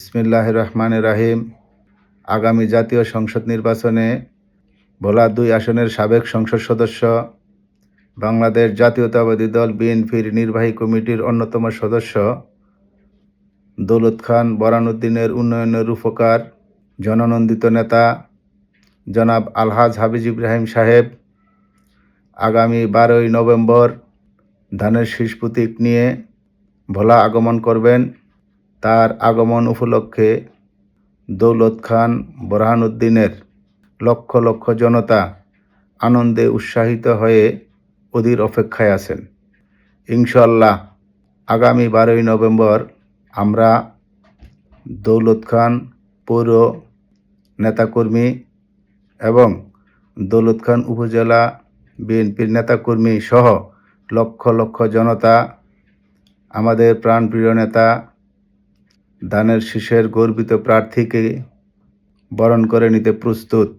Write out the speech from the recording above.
বিসমিল্লাহির রহমানির রহিম। আগামী জাতীয় সংসদ নির্বাচনে ভোলা ২ আসনের সাবেক সংসদ সদস্য, বাংলাদেশ জাতীয়তাবাদী দল বিএনপির নির্বাহী কমিটির অন্যতম সদস্য দৌলত খান বোরহানউদ্দিনের উন্নয়নের রূপকার, জননন্দিত নেতা জনাব আলহাজ হাফিজ ইব্রাহিম সাহেব আগামী ১২ই নভেম্বর ধানের শীষ প্রতীক নিয়ে ভোলা আগমন করবেন। তার আগমন উপলক্ষে দৌলত খান বোরহানউদ্দিনের লক্ষ লক্ষ জনতা আনন্দে উৎসাহিত হয়ে অধীর অপেক্ষায় আছেন। ইনশাআল্লাহ আগামী ১২ই নভেম্বর আমরা দৌলত খান পৌর নেতাকর্মী এবং দৌলত খান উপজেলা বিএনপির নেতাকর্মী সহ লক্ষ লক্ষ জনতা আমাদের প্রাণপ্রিয় নেতা ধানের শীষের গর্বিত প্রার্থীকে বরণ করে নিতে প্রস্তুত।